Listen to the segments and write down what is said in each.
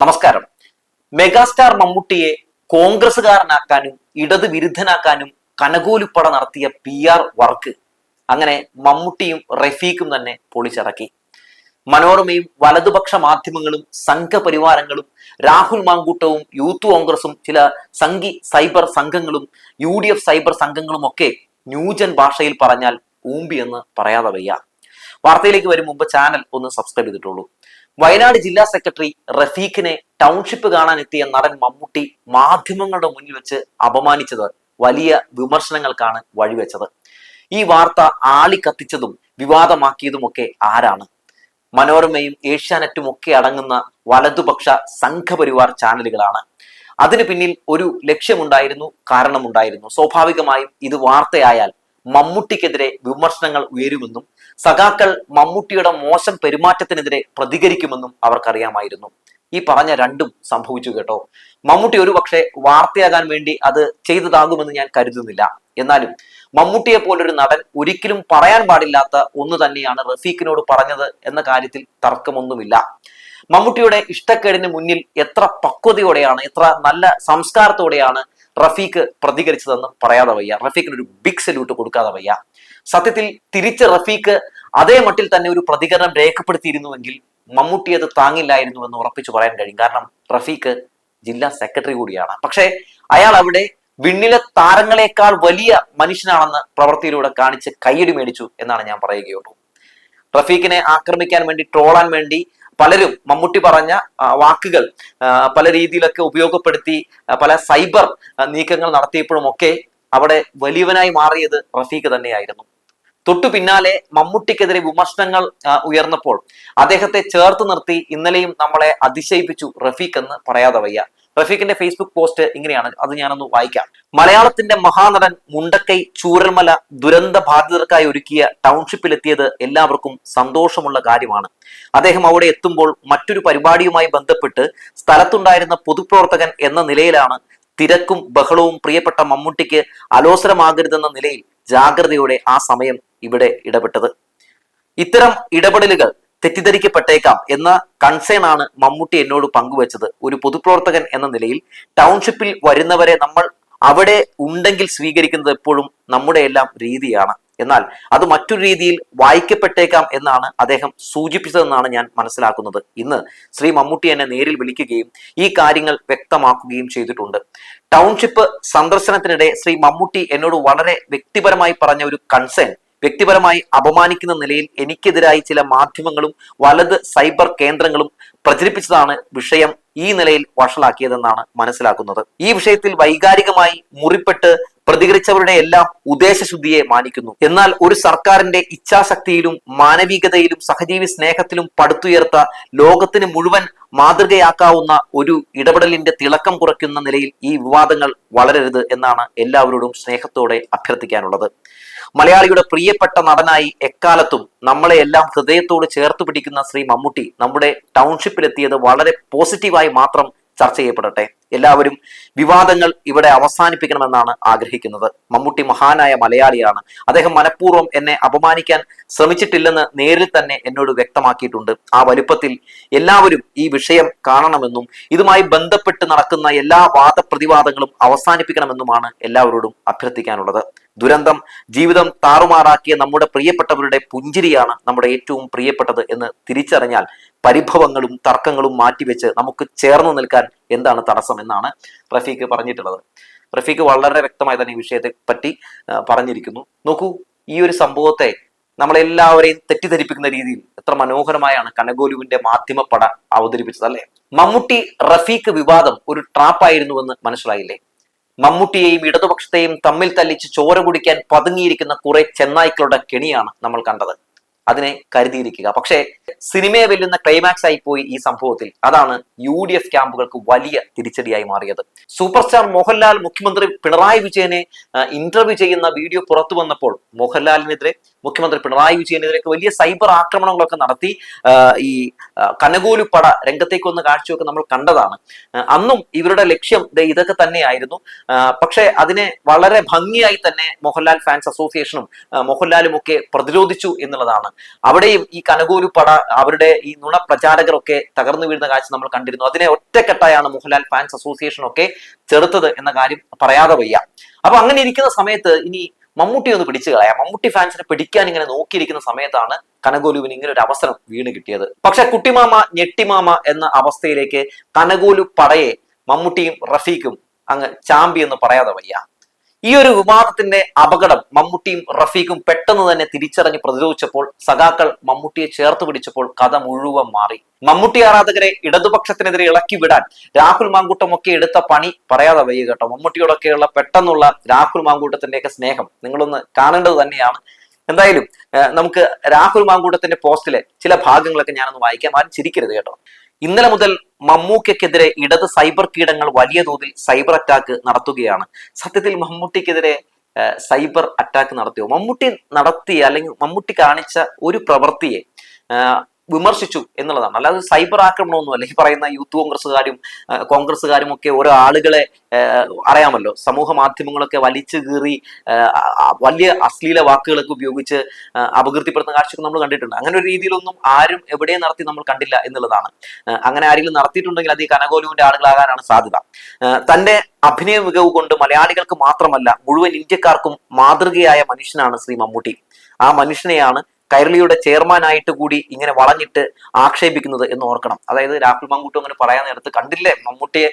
നമസ്കാരം. മെഗാസ്റ്റാർ മമ്മൂട്ടിയെ കോൺഗ്രസുകാരനാക്കാനും ഇടത് വിരുദ്ധനാക്കാനും കനകൂലിപ്പട നടത്തിയ PR വർക്ക് അങ്ങനെ മമ്മൂട്ടിയും റഫീഖും തന്നെ പൊളിച്ചിറക്കി. മനോരമയും വലതുപക്ഷ മാധ്യമങ്ങളും സംഘപരിവാരങ്ങളും രാഹുൽ മാങ്കൂട്ടവും യൂത്ത് കോൺഗ്രസും ചില സൈബർ സംഘങ്ങളും UDF സൈബർ സംഘങ്ങളും ഒക്കെ ന്യൂജൻ ഭാഷയിൽ പറഞ്ഞാൽ ഊമ്പി എന്ന് പറയാതെ വയ്യ. വാർത്തയിലേക്ക് വരും മുമ്പ് ചാനൽ ഒന്ന് സബ്സ്ക്രൈബ് ചെയ്തിട്ടുള്ളൂ. വയനാട് ജില്ലാ സെക്രട്ടറി റഫീഖിനെ ടൗൺഷിപ്പ് കാണാനെത്തിയ നടൻ മമ്മൂട്ടി മാധ്യമങ്ങളുടെ മുന്നിൽ വെച്ച് അപമാനിച്ചത് വലിയ വിമർശനങ്ങൾക്കാണ് വഴിവെച്ചത്. ഈ വാർത്ത ആളിക്കത്തിച്ചതും വിവാദമാക്കിയതുമൊക്കെ ആരാണ്? മനോരമയും ഏഷ്യാനെറ്റും ഒക്കെ അടങ്ങുന്ന വലതുപക്ഷ സംഘപരിവാർ ചാനലുകളാണ്. അതിനു പിന്നിൽ ഒരു ലക്ഷ്യമുണ്ടായിരുന്നു, കാരണമുണ്ടായിരുന്നു. സ്വാഭാവികമായും ഇത് വാർത്തയായാൽ മമ്മൂട്ടിക്കെതിരെ വിമർശനങ്ങൾ ഉയരുമെന്നും സഖാക്കൾ മമ്മൂട്ടിയുടെ മോശം പെരുമാറ്റത്തിനെതിരെ പ്രതികരിക്കുമെന്നും അവർക്കറിയാമായിരുന്നു. ഈ പറഞ്ഞ രണ്ടും സംഭവിച്ചു കേട്ടോ. മമ്മൂട്ടി ഒരു പക്ഷേ വാർത്തയാകാൻ വേണ്ടി അത് ചെയ്തതാകുമെന്ന് ഞാൻ കരുതുന്നില്ല. എന്നാലും മമ്മൂട്ടിയെ പോലൊരു നടൻ ഒരിക്കലും പറയാൻ പാടില്ലാത്ത ഒന്ന് തന്നെയാണ് റഫീഖിനോട് പറഞ്ഞത് എന്ന കാര്യത്തിൽ തർക്കമൊന്നുമില്ല. മമ്മൂട്ടിയുടെ ഇഷ്ടക്കേടിന് മുന്നിൽ എത്ര പക്വതയോടെയാണ്, എത്ര നല്ല സംസ്കാരത്തോടെയാണ് റഫീഖ് പ്രതികരിച്ചതെന്ന് പറയാതെ വയ്യ. റഫീഖിന് ഒരു ബിഗ് സല്യൂട്ട് കൊടുക്കാതെ വയ്യ. സത്യത്തിൽ തിരിച്ച് റഫീഖ് അതേ മട്ടിൽ തന്നെ ഒരു പ്രതികരണം രേഖപ്പെടുത്തിയിരുന്നുവെങ്കിൽ മമ്മൂട്ടി അത് താങ്ങില്ലായിരുന്നു എന്ന് ഉറപ്പിച്ചു പറയാൻ കഴിയും. കാരണം റഫീഖ് ജില്ലാ സെക്രട്ടറി കൂടിയാണ്. പക്ഷേ അയാൾ അവിടെ വിണ്ണിലെ താരങ്ങളെക്കാൾ വലിയ മനുഷ്യനാണെന്ന് പ്രവൃത്തിയിലൂടെ കാണിച്ച് കയ്യടി മേടിച്ചു എന്നാണ് ഞാൻ പറയുകയുള്ളൂ. റഫീഖിനെ ആക്രമിക്കാൻ വേണ്ടി, ട്രോളാൻ വേണ്ടി പലരും മമ്മൂട്ടി പറഞ്ഞ വാക്കുകൾ പല രീതിയിലൊക്കെ ഉപയോഗപ്പെടുത്തി പല സൈബർ നീക്കങ്ങൾ നടത്തിയപ്പോഴുമൊക്കെ അവിടെ വലിയവനായി മാറിയത് റഫീഖ് തന്നെയായിരുന്നു. തൊട്ടു പിന്നാലെ മമ്മൂട്ടിക്കെതിരെ വിമർശനങ്ങൾ ഉയർന്നപ്പോൾ അദ്ദേഹത്തെ ചേർത്ത് നിർത്തി ഇന്നലെയും നമ്മളെ അതിശയിപ്പിച്ചു റഫീഖ് എന്ന് പറയാതെ വയ്യ. റഫീഖിന്റെ ഫേസ്ബുക്ക് പോസ്റ്റ് ഇങ്ങനെയാണ്, അത് ഞാനൊന്ന് വായിക്കാം. മലയാളത്തിന്റെ മഹാനടൻ മുണ്ടക്കൈ ചൂരൽമല ദുരന്ത ബാധിതർക്കായി ഒരുക്കിയ ടൗൺഷിപ്പിലെത്തിയത് എല്ലാവർക്കും സന്തോഷമുള്ള കാര്യമാണ്. അദ്ദേഹം അവിടെ എത്തുമ്പോൾ മറ്റൊരു പരിപാടിയുമായി ബന്ധപ്പെട്ട് സ്ഥലത്തുണ്ടായിരുന്ന പൊതുപ്രവർത്തകൻ എന്ന നിലയിലാണ് തിരക്കും ബഹളവും പ്രിയപ്പെട്ട മമ്മൂട്ടിക്ക് അലോസരമാകരുതെന്ന നിലയിൽ ജാഗ്രതയോടെ ആ സമയം ഇവിടെ ഇടപെട്ടത്. ഇത്തരം ഇടപെടലുകൾ തെറ്റിദ്ധരിക്കപ്പെട്ടേക്കാം എന്ന കൺസേൺ ആണ് മമ്മൂട്ടി എന്നോട് പങ്കുവച്ചത്. ഒരു പൊതുപ്രവർത്തകൻ എന്ന നിലയിൽ ടൗൺഷിപ്പിൽ വരുന്നവരെ നമ്മൾ അവിടെ ഉണ്ടെങ്കിൽ സ്വീകരിക്കുന്നത് എപ്പോഴും നമ്മുടെ എല്ലാം രീതിയാണ്. എന്നാൽ അത് മറ്റൊരു രീതിയിൽ വായിക്കപ്പെട്ടേക്കാം എന്നാണ് അദ്ദേഹം സൂചിപ്പിച്ചതെന്നാണ് ഞാൻ മനസ്സിലാക്കുന്നത്. ഇന്ന് ശ്രീ മമ്മൂട്ടി എന്നെ നേരിൽ വിളിക്കുകയും ഈ കാര്യങ്ങൾ വ്യക്തമാക്കുകയും ചെയ്തിട്ടുണ്ട്. ടൗൺഷിപ്പ് സന്ദർശനത്തിനിടെ ശ്രീ മമ്മൂട്ടി എന്നോട് വളരെ വ്യക്തിപരമായി പറഞ്ഞ ഒരു കൺസേൺ, വ്യക്തിപരമായി അപമാനിക്കുന്ന നിലയിൽ എനിക്കെതിരായി ചില മാധ്യമങ്ങളും വലത് സൈബർ കേന്ദ്രങ്ങളും പ്രചരിപ്പിച്ചതാണ് വിഷയം ഈ നിലയിൽ വഷളാക്കിയതെന്നാണ് മനസ്സിലാക്കുന്നത്. ഈ വിഷയത്തിൽ വൈകാരികമായി മുറിപ്പെട്ട് പ്രതികരിച്ചവരുടെ എല്ലാം ഉദ്ദേശശുദ്ധിയെ മാനിക്കുന്നു. എന്നാൽ ഒരു സർക്കാരിന്റെ ഇച്ഛാശക്തിയിലും മാനവികതയിലും സഹജീവി സ്നേഹത്തിലും പടുത്തുയർത്ത ലോകത്തിന് മുഴുവൻ മാതൃകയാക്കാവുന്ന ഒരു ഇടപെടലിന്റെ തിളക്കം കുറയ്ക്കുന്ന നിലയിൽ ഈ വിവാദങ്ങൾ വളരരുത് എന്നാണ് എല്ലാവരോടും സ്നേഹത്തോടെ അഭ്യർത്ഥിക്കാനുള്ളത്. മലയാളിയുടെ പ്രിയപ്പെട്ട നടനായി എക്കാലത്തും നമ്മളെ എല്ലാം ഹൃദയത്തോട് ചേർത്ത് പിടിക്കുന്ന ശ്രീ മമ്മൂട്ടി നമ്മുടെ ടൗൺഷിപ്പിലെത്തിയത് വളരെ പോസിറ്റീവായി മാത്രം ചർച്ച ചെയ്യപ്പെടട്ടെ. എല്ലാവരും വിവാദങ്ങൾ ഇവിടെ അവസാനിപ്പിക്കണമെന്നാണ് ആഗ്രഹിക്കുന്നത്. മമ്മൂട്ടി മഹാനായ മലയാളിയാണ്. അദ്ദേഹം മനഃപൂർവ്വം എന്നെ അപമാനിക്കാൻ ശ്രമിച്ചിട്ടില്ലെന്ന് നേരിൽ തന്നെ എന്നോട് വ്യക്തമാക്കിയിട്ടുണ്ട്. ആ വലുപ്പത്തിൽ എല്ലാവരും ഈ വിഷയം കാണണമെന്നും ഇതുമായി ബന്ധപ്പെട്ട് നടക്കുന്ന എല്ലാ വാദപ്രതിവാദങ്ങളും അവസാനിപ്പിക്കണമെന്നുമാണ് എല്ലാവരോടും അഭ്യർത്ഥിക്കാനുള്ളത്. ദുരന്തം ജീവിതം താറുമാറാക്കിയ നമ്മുടെ പ്രിയപ്പെട്ടവരുടെ പുഞ്ചിരിയാണ് നമ്മുടെ ഏറ്റവും പ്രിയപ്പെട്ടത് എന്ന് തിരിച്ചറിഞ്ഞാൽ പരിഭവങ്ങളും തർക്കങ്ങളും മാറ്റിവെച്ച് നമുക്ക് ചേർന്ന് നിൽക്കാൻ എന്താണ് തടസ്സം എന്നാണ് റഫീഖ് പറഞ്ഞിട്ടുള്ളത്. റഫീഖ് വളരെ വ്യക്തമായി തന്നെ ഈ വിഷയത്തെ പറ്റി പറഞ്ഞിരിക്കുന്നു. നോക്കൂ, ഈ ഒരു സംഭവത്തെ നമ്മളെല്ലാവരെയും തെറ്റിദ്ധരിപ്പിക്കുന്ന രീതിയിൽ എത്ര മനോഹരമായാണ് കനകോലുവിന്റെ മാധ്യമപ്പട അവതരിപ്പിച്ചത്, അല്ലെ? മമ്മൂട്ടി റഫീഖ് വിവാദം ഒരു ട്രാപ്പായിരുന്നുവെന്ന് മനസ്സിലായില്ലേ? മമ്മൂട്ടിയെയും ഇടതുപക്ഷത്തെയും തമ്മിൽ തല്ലിച്ച് ചോര കുടിക്കാൻ പതുങ്ങിയിരിക്കുന്ന കുറെ ചെന്നായ്ക്കളുടെ കെണിയാണ് നമ്മൾ കണ്ടത്. അതിനെ കരുതിയിരിക്കുക. പക്ഷേ സിനിമയെ വെല്ലുന്ന ക്ലൈമാക്സ് ആയി പോയി ഈ സംഭവത്തിൽ. അതാണ് UDF ക്യാമ്പുകൾക്ക് വലിയ തിരിച്ചടിയായി മാറിയത്. സൂപ്പർ സ്റ്റാർ മോഹൻലാൽ മുഖ്യമന്ത്രി പിണറായി വിജയനെ ഇന്റർവ്യൂ ചെയ്യുന്ന വീഡിയോ പുറത്തു വന്നപ്പോൾ മോഹൻലാലിനെതിരെ മുഖ്യമന്ത്രി പിണറായി വിജയനെതിരെയൊക്കെ വലിയ സൈബർ ആക്രമണങ്ങളൊക്കെ നടത്തി ഈ കനകൂലുപ്പട രംഗത്തേക്കൊന്ന് കാഴ്ചയൊക്കെ നമ്മൾ കണ്ടതാണ്. അന്നും ഇവരുടെ ലക്ഷ്യം ഇതൊക്കെ തന്നെയായിരുന്നു. പക്ഷെ അതിനെ വളരെ ഭംഗിയായി തന്നെ മോഹൻലാൽ ഫാൻസ് അസോസിയേഷനും മോഹൻലാലും ഒക്കെ പ്രതിരോധിച്ചു എന്നുള്ളതാണ്. അവിടെയും ഈ കനകൂലുപ്പട അവരുടെ ഈ നുണ പ്രചാരകരൊക്കെ തകർന്നു വീഴുന്ന കാഴ്ച നമ്മൾ കണ്ടിരുന്നു. അതിനെ ഒറ്റക്കെട്ടായാണ് മോഹൻലാൽ ഫാൻസ് അസോസിയേഷൻ ഒക്കെ ചെറുത്തത് എന്ന കാര്യം പറയാതെ വയ്യ. അപ്പൊ അങ്ങനെ ഇരിക്കുന്ന സമയത്ത് ഇനി മമ്മൂട്ടി ഒന്ന് പിടിച്ചു കളയാം. മമ്മൂട്ടി ഫാൻസിനെ പിടിക്കാൻ ഇങ്ങനെ നോക്കിയിരിക്കുന്ന സമയത്താണ് കനകോലുവിന് ഇങ്ങനെ ഒരു അവസരം വീണ് കിട്ടിയത്. പക്ഷെ കുട്ടിമാമ ഞെട്ടിമാമ എന്ന അവസ്ഥയിലേക്ക് കനകോലു പടയെ മമ്മൂട്ടിയും റഫീഖും അങ്ങ് ചാമ്പി എന്ന് പറയാതെ വയ്യ. ഈ ഒരു വിവാദത്തിന്റെ അപകടം മമ്മൂട്ടിയും റഫീഖും പെട്ടെന്ന് തന്നെ തിരിച്ചറിഞ്ഞ് പ്രതിരോധിച്ചപ്പോൾ, സഖാക്കൾ മമ്മൂട്ടിയെ ചേർത്ത് പിടിച്ചപ്പോൾ കഥ മുഴുവൻ മാറി. മമ്മൂട്ടി ആരാധകരെ ഇടതുപക്ഷത്തിനെതിരെ ഇളക്കി വിടാൻ രാഹുൽ മാങ്കൂട്ടം ഒക്കെ എടുത്ത പണി പറയാതെ വയ്യ കേട്ടോ. മമ്മൂട്ടിയോടൊക്കെയുള്ള പെട്ടെന്നുള്ള രാഹുൽ മാങ്കൂട്ടത്തിന്റെയൊക്കെ സ്നേഹം നിങ്ങളൊന്ന് കാണേണ്ടത് തന്നെയാണ്. എന്തായാലും നമുക്ക് രാഹുൽ മാങ്കൂട്ടത്തിന്റെ പോസ്റ്റിലെ ചില ഭാഗങ്ങളൊക്കെ ഞാനൊന്ന് വായിക്കാം. ആരും ചിരിക്കരുത് കേട്ടോ. ഇന്നലെ മുതൽ മമ്മൂക്കെതിരെ ഇടത് സൈബർ കീടങ്ങൾ വലിയ തോതിൽ സൈബർ അറ്റാക്ക് നടത്തുകയാണ്. സത്യത്തിൽ മമ്മൂട്ടിക്കെതിരെ സൈബർ അറ്റാക്ക് നടത്തിയോ? മമ്മൂട്ടി നടത്തിയ അല്ലെങ്കിൽ മമ്മൂട്ടി കാണിച്ച ഒരു പ്രവൃത്തിയെ വിമർശിച്ചു എന്നുള്ളതാണ്. അല്ലാതെ സൈബർ ആക്രമണമൊന്നുമല്ല. ഈ പറയുന്ന യൂത്ത് കോൺഗ്രസ്സുകാരും ഒക്കെ ഓരോ ആളുകളെ അറിയാമല്ലോ, സമൂഹ മാധ്യമങ്ങളൊക്കെ വലിച്ചു കീറി വലിയ അശ്ലീല വാക്കുകളൊക്കെ ഉപയോഗിച്ച് അപകീർത്തിപ്പെടുത്തുന്ന കാഴ്ചയൊക്കെ നമ്മൾ കണ്ടിട്ടുണ്ട്. അങ്ങനെ ഒരു രീതിയിലൊന്നും ആരും എവിടെയും നടത്തി നമ്മൾ കണ്ടില്ല എന്നുള്ളതാണ്. അങ്ങനെ ആരെങ്കിലും നടത്തിയിട്ടുണ്ടെങ്കിൽ അത് ഈ കനകോലുവിന്റെ ആളുകളാകാനാണ് സാധ്യത. തന്റെ അഭിനയ മികവ് കൊണ്ട് മലയാളികൾക്ക് മാത്രമല്ല മുഴുവൻ ഇന്ത്യക്കാർക്കും മാതൃകയായ മനുഷ്യനാണ് ശ്രീ മമ്മൂട്ടി. ആ മനുഷ്യനെയാണ് കൈരളിയുടെ ചെയർമാനായിട്ട് കൂടി ഇങ്ങനെ വളഞ്ഞിട്ട് ആക്ഷേപിക്കുന്നത് എന്ന് ഓർക്കണം. അതായത് രാഹുൽ മാങ്കൂട്ടം അങ്ങനെ പറയാൻ നേരത്ത് കണ്ടില്ലേ മമ്മൂട്ടിയെ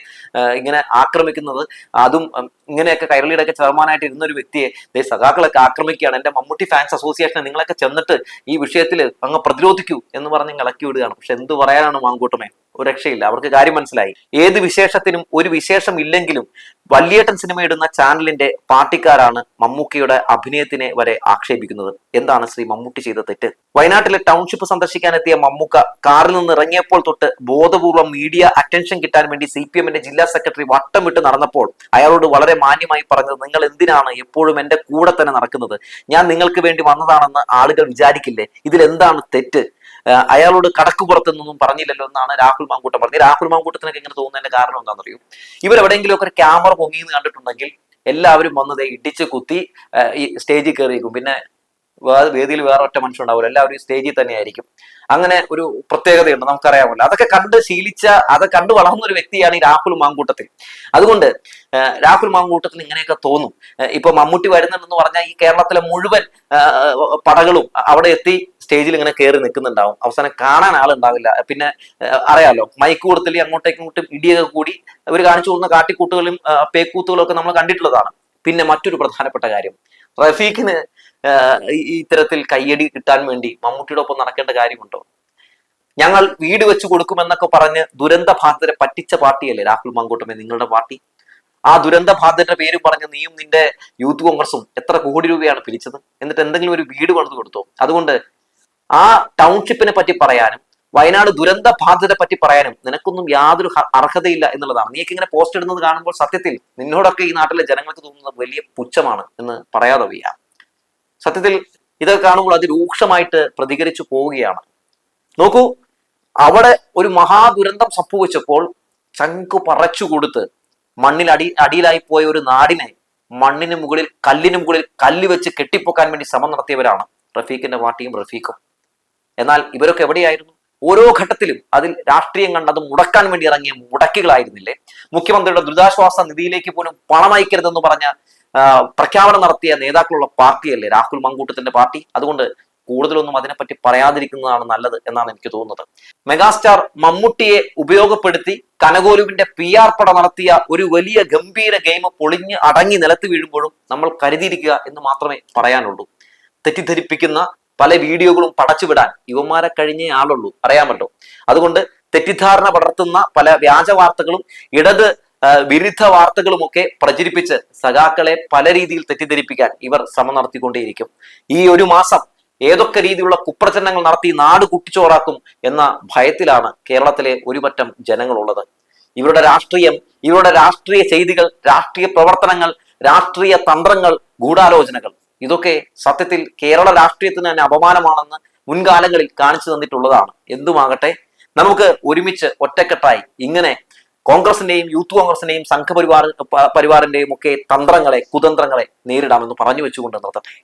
ഇങ്ങനെ ആക്രമിക്കുന്നത്, അതും ഇങ്ങനെയൊക്കെ കൈരളിയുടെ ഒക്കെ ചെയർമാനായിട്ട് ഇരുന്ന ഒരു വ്യക്തിയെ സഖാക്കളൊക്കെ ആക്രമിക്കുകയാണ്, എന്റെ മമ്മൂട്ടി ഫാൻസ് അസോസിയേഷനെ നിങ്ങളൊക്കെ ചെന്നിട്ട് ഈ വിഷയത്തിൽ അങ്ങ് പ്രതിരോധിക്കൂ എന്ന് പറഞ്ഞ് ഇളക്കി വിടുകയാണ്. പക്ഷെ എന്ത് പറയാനാണ് മാങ്കൂട്ടമേ, ഒരു രക്ഷയില്ല. അവർക്ക് കാര്യം മനസ്സിലായി. ഏത് വിശേഷത്തിനും ഒരു വിശേഷം ഇല്ലെങ്കിലും വല്യേട്ടൻ സിനിമ ഇടുന്ന ചാനലിന്റെ പാർട്ടിക്കാരാണ് മമ്മൂക്കയുടെ അഭിനയത്തിനെ വരെ ആക്ഷേപിക്കുന്നത്. എന്താണ് ശ്രീ മമ്മൂട്ടി ചെയ്ത തെറ്റ്? വയനാട്ടിലെ ടൗൺഷിപ്പ് സന്ദർശിക്കാനെത്തിയ മമ്മൂക്ക കാറിൽ നിന്ന് ഇറങ്ങിയപ്പോൾ തൊട്ട് ബോധപൂർവ്വം മീഡിയ അറ്റൻഷൻ കിട്ടാൻ വേണ്ടി CPM ജില്ലാ സെക്രട്ടറി വട്ടം വിട്ട് നടന്നപ്പോൾ അയാളോട് വളരെ മാന്യമായി പറഞ്ഞത്, നിങ്ങൾ എന്തിനാണ് എപ്പോഴും എന്റെ കൂടെ തന്നെ നടക്കുന്നത്? ഞാൻ നിങ്ങൾക്ക് വേണ്ടി വന്നതാണെന്ന് ആളുകൾ വിചാരിക്കില്ലേ? ഇതിലെന്താണ് തെറ്റ്? അയാളോട് കടക്കുപുറത്ത് നിന്നൊന്നും പറഞ്ഞില്ലല്ലോ എന്നാണ് രാഹുൽ മാങ്കൂട്ടം പറഞ്ഞത്. രാഹുൽ മാങ്കൂട്ടത്തിനൊക്കെ ഇങ്ങനെ തോന്നുന്നതിന്റെ കാരണം എന്താണെന്നറിയോ? ഇവരെവിടെയെങ്കിലും ഒക്കെ ഒരു ക്യാമറ പൊങ്ങിയെന്ന് കണ്ടിട്ടുണ്ടെങ്കിൽ എല്ലാവരും വന്നത് ഇടിച്ച് കുത്തി ഈ സ്റ്റേജിൽ കയറിയിരിക്കും. പിന്നെ വേദിയിൽ വേറെ ഒറ്റ മനുഷ്യൻ ഉണ്ടാവില്ല, എല്ലാവരും സ്റ്റേജിൽ തന്നെ ആയിരിക്കും. അങ്ങനെ ഒരു പ്രത്യേകതയുണ്ട്, നമുക്കറിയാമല്ലോ. അതൊക്കെ കണ്ട് ശീലിച്ച, അത് കണ്ടു വളർന്ന ഒരു വ്യക്തിയാണ് ഈ രാഹുൽ മാങ്കൂട്ടത്തിൽ. അതുകൊണ്ട് രാഹുൽ മാങ്കൂട്ടത്തിന് ഇങ്ങനെയൊക്കെ തോന്നും. ഇപ്പൊ മമ്മൂട്ടി വരുന്നുണ്ടെന്ന് പറഞ്ഞാൽ ഈ കേരളത്തിലെ മുഴുവൻ പടകളും അവിടെ എത്തി സ്റ്റേജിൽ ഇങ്ങനെ കയറി നിൽക്കുന്നുണ്ടാവും. അവസാനം കാണാൻ ആളുണ്ടാവില്ല. പിന്നെ അറിയാലോ, മൈക്ക് കൊടുത്തില്ല അങ്ങോട്ടേക്കും ഇങ്ങോട്ടും ഇടിയൊക്കെ കൂടി ഇവർ കാണിച്ചു കൊടുക്കുന്ന കാട്ടിക്കൂട്ടുകളും പേക്കൂത്തുകളും ഒക്കെ നമ്മൾ കണ്ടിട്ടുള്ളതാണ്. പിന്നെ മറ്റൊരു പ്രധാനപ്പെട്ട കാര്യം, റഫീഖിന് ഇത്തരത്തിൽ കയ്യടി കിട്ടാൻ വേണ്ടി മമ്മൂട്ടിയുടെ ഒപ്പം നടക്കേണ്ട കാര്യമുണ്ടോ? ഞങ്ങൾ വീട് വെച്ച് കൊടുക്കുമെന്നൊക്കെ പറഞ്ഞ് ദുരന്ത ബാധിതരെ പറ്റിച്ച പാർട്ടിയല്ലേ രാഹുൽ മാങ്കൂട്ടമേ നിങ്ങളുടെ പാർട്ടി? ആ ദുരന്ത ബാധിതരുടെ പേരും പറഞ്ഞ് നീയും നിന്റെ യൂത്ത് കോൺഗ്രസും എത്ര കോടി രൂപയാണ് പിരിച്ചത്? എന്നിട്ട് എന്തെങ്കിലും ഒരു വീട് പണിത് കൊടുത്തോ? അതുകൊണ്ട് ആ ടൗൺഷിപ്പിനെ പറ്റി പറയാനും വയനാട് ദുരന്ത ബാധിതരെ പറ്റി പറയാനും നിനക്കൊന്നും യാതൊരു അർഹതയില്ല എന്നുള്ളതാണ്. നീക്ക് ഇങ്ങനെ പോസ്റ്റ് ഇടുന്നത് കാണുമ്പോൾ സത്യത്തിൽ നിന്നോടൊക്കെ ഈ നാട്ടിലെ ജനങ്ങൾക്ക് തോന്നുന്നത് വലിയ പുച്ഛമാണ് എന്ന് പറയാതെ വയ്യ. സത്യത്തിൽ ഇതൊക്കെ കാണുമ്പോൾ അതിരൂക്ഷമായിട്ട് പ്രതികരിച്ചു പോവുകയാണ്. നോക്കൂ, അവിടെ ഒരു മഹാദുരന്തം സംഭവിച്ചപ്പോൾ ചങ്കു പറച്ചു കൊടുത്ത് അടിയിലായി പോയ ഒരു നാടിനെ കല്ലിന് മുകളിൽ കല്ല് വെച്ച് കെട്ടിപ്പൊക്കാൻ വേണ്ടി ശ്രമം നടത്തിയവരാണ് റഫീഖിന്റെ പാർട്ടിയും റഫീഖും. എന്നാൽ ഇവരൊക്കെ എവിടെയായിരുന്നു? ഓരോ ഘട്ടത്തിലും അതിൽ രാഷ്ട്രീയം കണ്ടത് മുടക്കാൻ വേണ്ടി ഇറങ്ങിയ മുടക്കികളായിരുന്നില്ലേ? മുഖ്യമന്ത്രിയുടെ ദുരിതാശ്വാസ നിധിയിലേക്ക് പോലും പണം അയക്കരുതെന്ന് പറഞ്ഞ പ്രഖ്യാപനം നടത്തിയ നേതാക്കളുള്ള പാർട്ടിയല്ലേ രാഹുൽ മാങ്കൂട്ടത്തിന്റെ പാർട്ടി. അതുകൊണ്ട് കൂടുതലൊന്നും അതിനെപ്പറ്റി പറയാതിരിക്കുന്നതാണ് നല്ലത് എന്നാണ് എനിക്ക് തോന്നുന്നത്. മെഗാസ്റ്റാർ മമ്മൂട്ടിയെ ഉപയോഗപ്പെടുത്തി കനകോലുവിന്റെ PR പട നടത്തിയ ഒരു വലിയ ഗംഭീര ഗെയിം പൊളിഞ്ഞ് അടങ്ങി നിലത്ത് വീഴുമ്പോഴും നമ്മൾ കരുതിയിരിക്കുക എന്ന് മാത്രമേ പറയാനുള്ളൂ. തെറ്റിദ്ധരിപ്പിക്കുന്ന പല വീഡിയോകളും പടച്ചുവിടാൻ ഇവന്മാരെ കഴിഞ്ഞേ ആളുള്ളൂ, അറിയാമല്ലോ. അതുകൊണ്ട് തെറ്റിദ്ധാരണ പടർത്തുന്ന പല വ്യാജ വാർത്തകളും ഇടത് വിരുദ്ധ വാർത്തകളുമൊക്കെ പ്രചരിപ്പിച്ച് സഖാക്കളെ പല രീതിയിൽ തെറ്റിദ്ധരിപ്പിക്കാൻ ഇവർ ശ്രമം നടത്തിക്കൊണ്ടേയിരിക്കും. ഈ ഒരു മാസം ഏതൊക്കെ രീതിയിലുള്ള കുപ്രചരണങ്ങൾ നടത്തി നാട് കുട്ടിച്ചോറാക്കും എന്ന ഭയത്തിലാണ് കേരളത്തിലെ ഒരുപറ്റം ജനങ്ങളുള്ളത്. ഇവരുടെ രാഷ്ട്രീയം, ഇവരുടെ രാഷ്ട്രീയ ചെയ്തികൾ, രാഷ്ട്രീയ പ്രവർത്തനങ്ങൾ, രാഷ്ട്രീയ തന്ത്രങ്ങൾ, ഗൂഢാലോചനകൾ ഇതൊക്കെ സത്യത്തിൽ കേരള രാഷ്ട്രീയത്തിന് തന്നെ അപമാനമാണെന്ന് മുൻകാലങ്ങളിൽ കാണിച്ചു തന്നിട്ടുള്ളതാണ്. എന്തുമാകട്ടെ, നമുക്ക് ഒരുമിച്ച് ഒറ്റക്കെട്ടായി ഇങ്ങനെ കോൺഗ്രസിന്റെയും യൂത്ത് കോൺഗ്രസിന്റെയും സംഘപരിവാറിന്റെയും ഒക്കെ തന്ത്രങ്ങളെ കുതന്ത്രങ്ങളെ നേരിടാമെന്ന് പറഞ്ഞു വെച്ചുകൊണ്ട് നിർത്തട്ടെ.